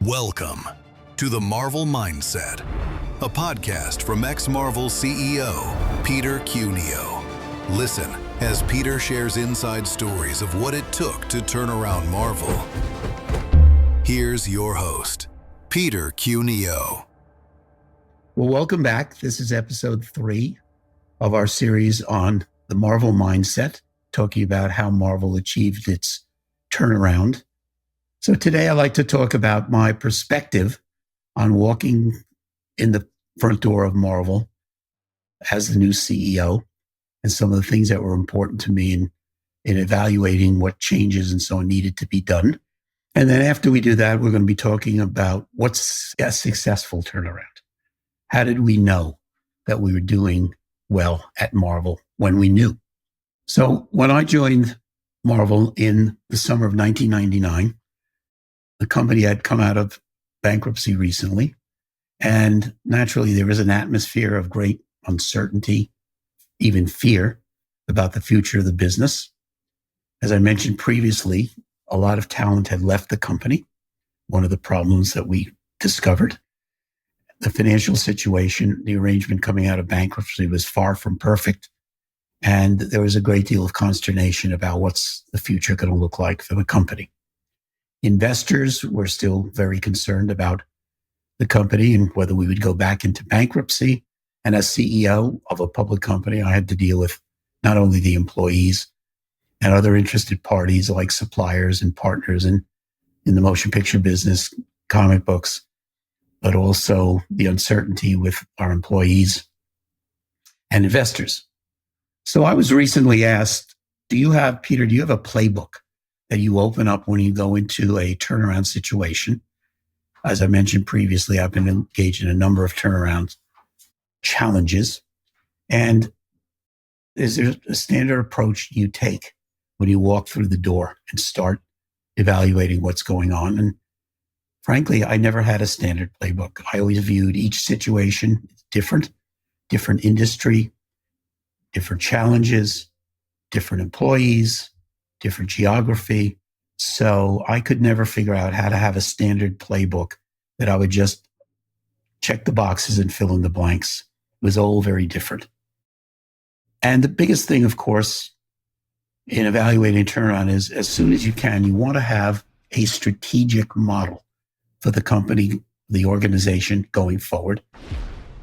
Welcome to the Marvel Mindset, a podcast from ex-Marvel CEO Peter Cuneo. Listen as Peter shares inside stories of what it took to turn around Marvel. Here's your host, Peter Cuneo. Well, welcome back. This is episode 3 of our series on the Marvel Mindset, talking about how Marvel achieved its turnaround. So today I'd like to talk about my perspective on walking in the front door of Marvel as the new CEO and some of the things that were important to me in evaluating what changes and so on needed to be done. And then after we do that, we're going to be talking about what's a successful turnaround. How did we know that we were doing well at Marvel when we knew? So when I joined Marvel in the summer of 1999, the company had come out of bankruptcy recently, and naturally there was an atmosphere of great uncertainty, even fear about the future of the business. As I mentioned previously, a lot of talent had left the company. One of the problems that we discovered, the financial situation, the arrangement coming out of bankruptcy was far from perfect, and there was a great deal of consternation about what's the future going to look like for the company. Investors were still very concerned about the company and whether we would go back into bankruptcy. And as CEO of a public company, I had to deal with not only the employees and other interested parties like suppliers and partners in the motion picture business, comic books, but also the uncertainty with our employees and investors. So I was recently asked, Peter, do you have a playbook that you open up when you go into a turnaround situation? As I mentioned previously, I've been engaged in a number of turnaround challenges. And is there a standard approach you take when you walk through the door and start evaluating what's going on? And frankly, I never had a standard playbook. I always viewed each situation different industry, different challenges, different employees, different geography. So I could never figure out how to have a standard playbook that I would just check the boxes and fill in the blanks. It was all very different. And the biggest thing, of course, in evaluating turnaround is as soon as you can, you want to have a strategic model for the company, the organization going forward.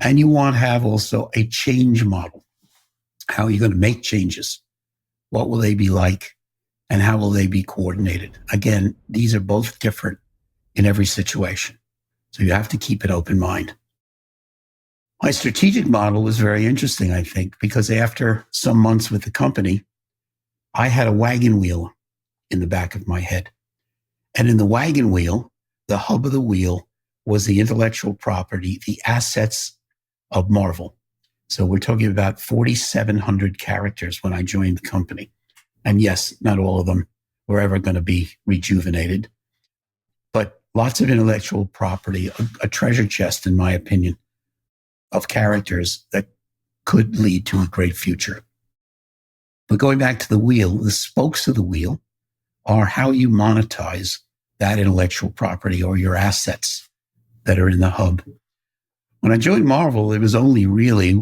And you want to have also a change model. How are you going to make changes? What will they be like? And how will they be coordinated? Again, these are both different in every situation. So you have to keep an open mind. My strategic model was very interesting, I think, because after some months with the company, I had a wagon wheel in the back of my head. And in the wagon wheel, the hub of the wheel was the intellectual property, the assets of Marvel. So we're talking about 4,700 characters when I joined the company. And yes, not all of them were ever going to be rejuvenated, but lots of intellectual property, a treasure chest, in my opinion, of characters that could lead to a great future. But going back to the wheel, the spokes of the wheel are how you monetize that intellectual property or your assets that are in the hub. When I joined Marvel, it was only really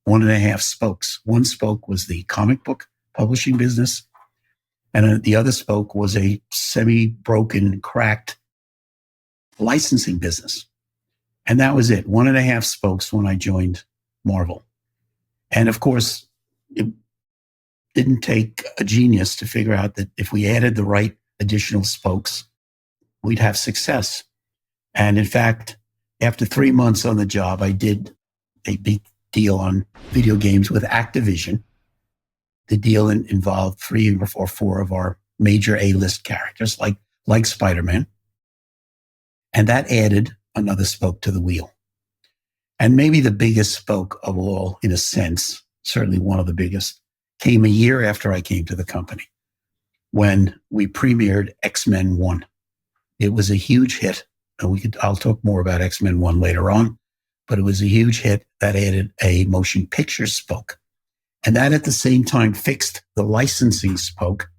1.5 spokes. One spoke was the comic book publishing business, and the other spoke was a semi-broken, cracked licensing business. And that was it, 1.5 spokes when I joined Marvel. And of course, it didn't take a genius to figure out that if we added the right additional spokes, we'd have success. And in fact, after 3 months on the job, I did a big deal on video games with Activision. The deal involved 3 or 4 of our major A-list characters, like Spider-Man. And that added another spoke to the wheel. And maybe the biggest spoke of all, in a sense, certainly one of the biggest, came a year after I came to the company when we premiered X-Men 1. It was a huge hit. I'll talk more about X-Men 1 later on, but it was a huge hit that added a motion picture spoke. And that at the same time fixed the licensing spoke,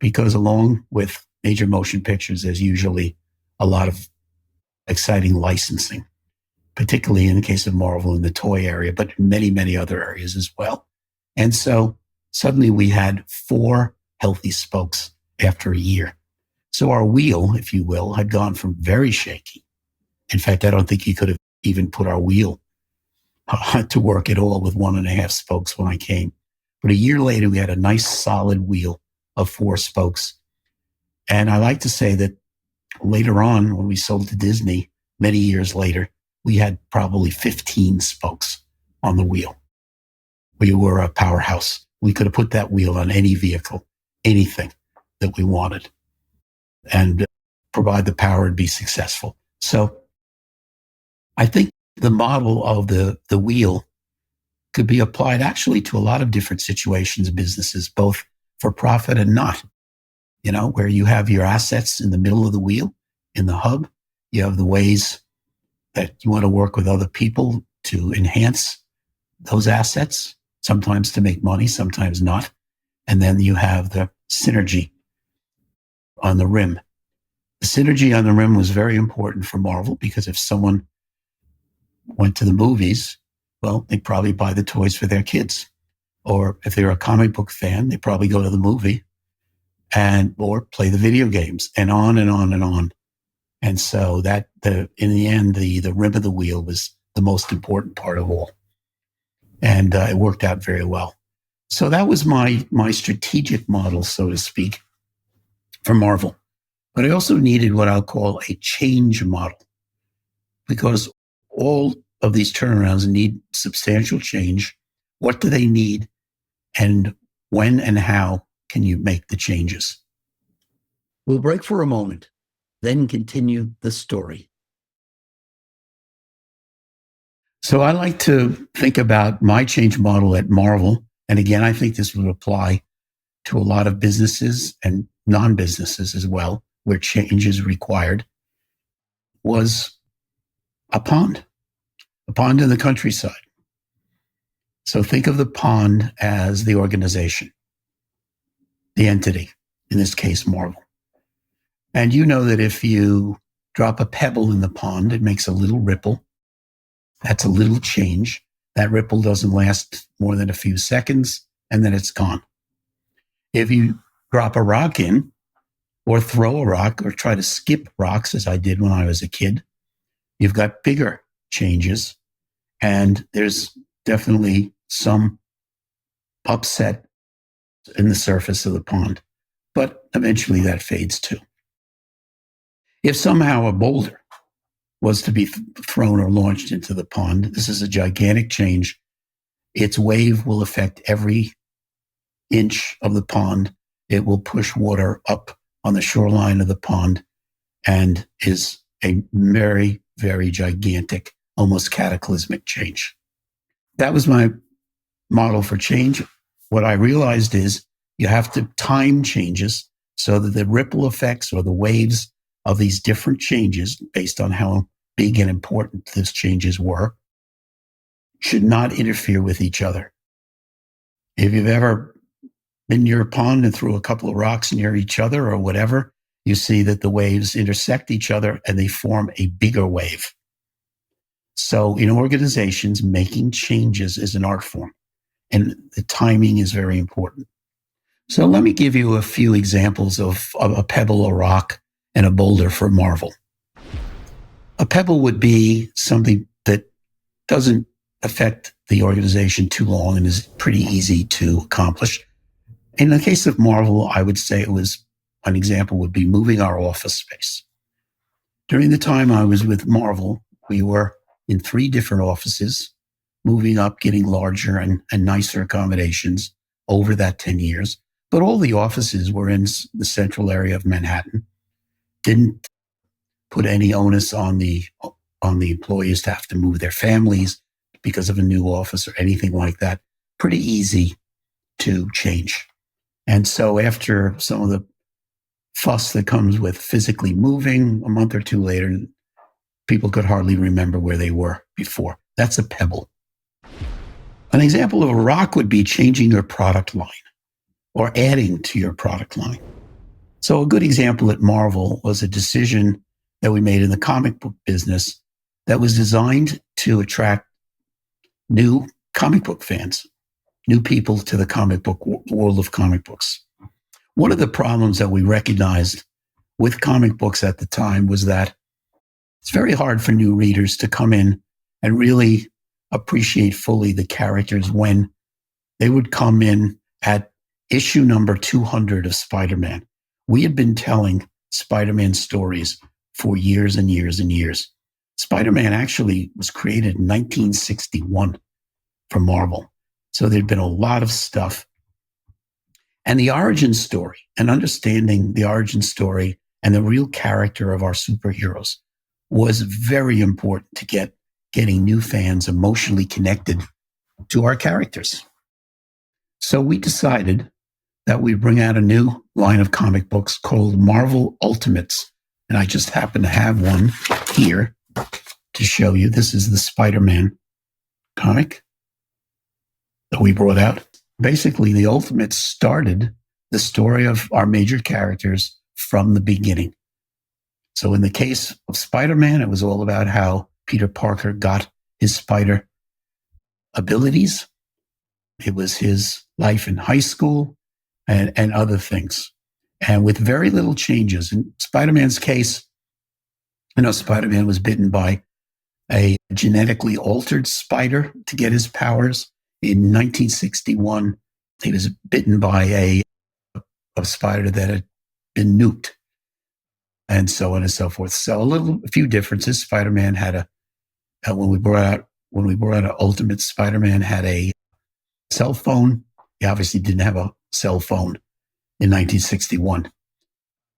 because along with major motion pictures, there's usually a lot of exciting licensing, particularly in the case of Marvel in the toy area, but many, many other areas as well. And so suddenly we had 4 healthy spokes after a year. So our wheel, if you will, had gone from very shaky. In fact, I don't think you could have even put our wheel to work at all with 1.5 spokes when I came. But a year later, we had a nice solid wheel of 4 spokes. And I like to say that later on, when we sold to Disney, many years later, we had probably 15 spokes on the wheel. We were a powerhouse. We could have put that wheel on any vehicle, anything that we wanted, and provide the power and be successful. So I think the model of the wheel could be applied actually to a lot of different situations, businesses, both for profit and not, where you have your assets in the middle of the wheel, in the hub. You have the ways that you want to work with other people to enhance those assets, sometimes to make money, sometimes not. And then you have the synergy on the rim. The synergy on the rim was very important for Marvel because if someone went to the movies, well, they'd probably buy the toys for their kids. Or if they're a comic book fan, they probably go to the movie or play the video games, and on and on and on. And so in the end, the rim of the wheel was the most important part of all. And it worked out very well. So that was my strategic model, so to speak, for Marvel. But I also needed what I'll call a change model, because all of these turnarounds need substantial change. What do they need? And when and how can you make the changes? We'll break for a moment, then continue the story. So I like to think about my change model at Marvel. And again, I think this would apply to a lot of businesses and non-businesses as well, where change is required, was a pond in the countryside. So think of the pond as the organization, the entity, in this case, Marvel. And you know that if you drop a pebble in the pond, it makes a little ripple. That's a little change. That ripple doesn't last more than a few seconds, and then it's gone. If you drop a rock in, or throw a rock, or try to skip rocks, as I did when I was a kid, you've got bigger changes. And there's definitely some upset in the surface of the pond. But eventually that fades too. If somehow a boulder was to be thrown or launched into the pond, this is a gigantic change. Its wave will affect every inch of the pond. It will push water up on the shoreline of the pond and is a very, very gigantic, almost cataclysmic change. That was my model for change. What I realized is you have to time changes so that the ripple effects or the waves of these different changes, based on how big and important those changes were, should not interfere with each other. If you've ever been near a pond and threw a couple of rocks near each other or whatever, you see that the waves intersect each other and they form a bigger wave. So in organizations, making changes is an art form, and the timing is very important. So let me give you a few examples of a pebble, a rock, and a boulder for Marvel. A pebble would be something that doesn't affect the organization too long and is pretty easy to accomplish. In the case of Marvel, I would say an example would be moving our office space. During the time I was with Marvel, we were in 3 different offices, moving up, getting larger and nicer accommodations over that 10 years. But all the offices were in the central area of Manhattan. Didn't put any onus on the employees to have to move their families because of a new office or anything like that. Pretty easy to change. And so after some of the fuss that comes with physically moving, a month or 2 later, people could hardly remember where they were before. That's a pebble. An example of a rock would be changing your product line or adding to your product line. So a good example at Marvel was a decision that we made in the comic book business that was designed to attract new comic book fans, new people to the comic book world of comic books. One of the problems that we recognized with comic books at the time was that it's very hard for new readers to come in and really appreciate fully the characters when they would come in at issue number 200 of Spider-Man. We had been telling Spider-Man stories for years and years and years. Spider-Man actually was created in 1961 for Marvel. So there'd been a lot of stuff. And the origin story and understanding the origin story and the real character of our superheroes was very important to getting new fans emotionally connected to our characters. So we decided that we'd bring out a new line of comic books called Marvel Ultimates. And I just happen to have one here to show you. This is the Spider-Man comic that we brought out. Basically, the Ultimates started the story of our major characters from the beginning. So in the case of Spider-Man, it was all about how Peter Parker got his spider abilities. It was his life in high school and other things. And with very little changes. In Spider-Man's case, Spider-Man was bitten by a genetically altered spider to get his powers. In 1961, he was bitten by a spider that had been nuked, and so on and so forth. So a few differences. Spider-Man had when we brought out an Ultimate, Spider-Man had a cell phone. He obviously didn't have a cell phone in 1961.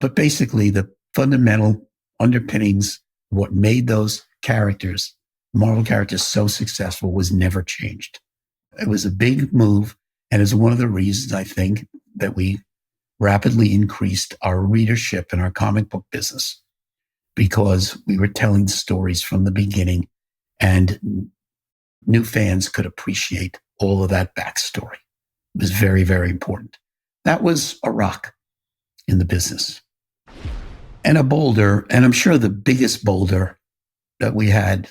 But basically, the fundamental underpinnings, what made those characters, Marvel characters, so successful was never changed. It was a big move, and it's one of the reasons I think that we rapidly increased our readership in our comic book business, because we were telling stories from the beginning and new fans could appreciate all of that backstory. It was very, very important. That was a rock in the business. And a boulder, and I'm sure the biggest boulder that we had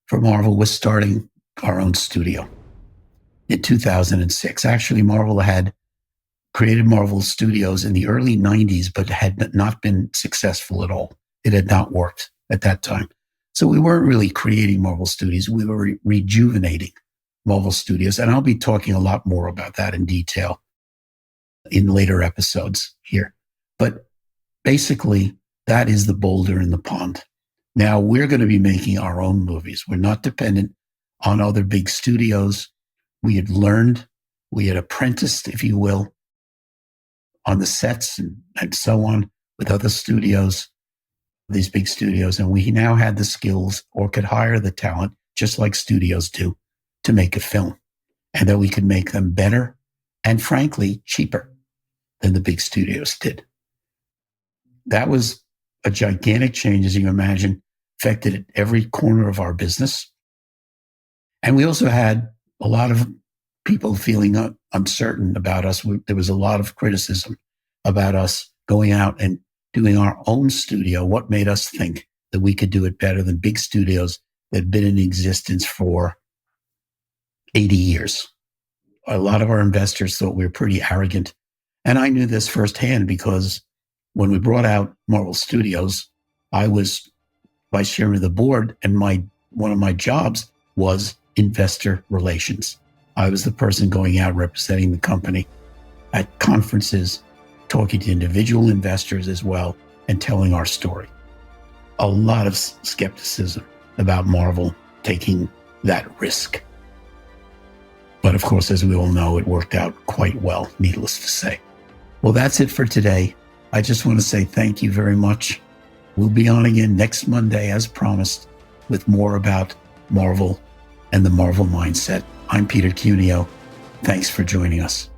for Marvel was starting our own studio in 2006. Actually, Marvel had created Marvel Studios in the early 90s, but had not been successful at all. It had not worked at that time. So we weren't really creating Marvel Studios. We were rejuvenating Marvel Studios. And I'll be talking a lot more about that in detail in later episodes here. But basically, that is the boulder in the pond. Now we're going to be making our own movies. We're not dependent on other big studios. We had learned, we had apprenticed, if you will, on the sets and so on with other studios, these big studios. And we now had the skills or could hire the talent, just like studios do, to make a film. And that we could make them better and, frankly, cheaper than the big studios did. That was a gigantic change, as you imagine, affected every corner of our business. And we also had a lot of people feeling uncertain about us. There was a lot of criticism about us going out and doing our own studio. What made us think that we could do it better than big studios that had been in existence for 80 years? A lot of our investors thought we were pretty arrogant. And I knew this firsthand because when we brought out Marvel Studios, I was vice chairman of the board, and one of my jobs was investor relations. I was the person going out representing the company at conferences, talking to individual investors as well, and telling our story. A lot of skepticism about Marvel taking that risk. But of course, as we all know, it worked out quite well, needless to say. Well, that's it for today. I just want to say thank you very much. We'll be on again next Monday, as promised, with more about Marvel and the Marvel mindset. I'm Peter Cuneo. Thanks for joining us.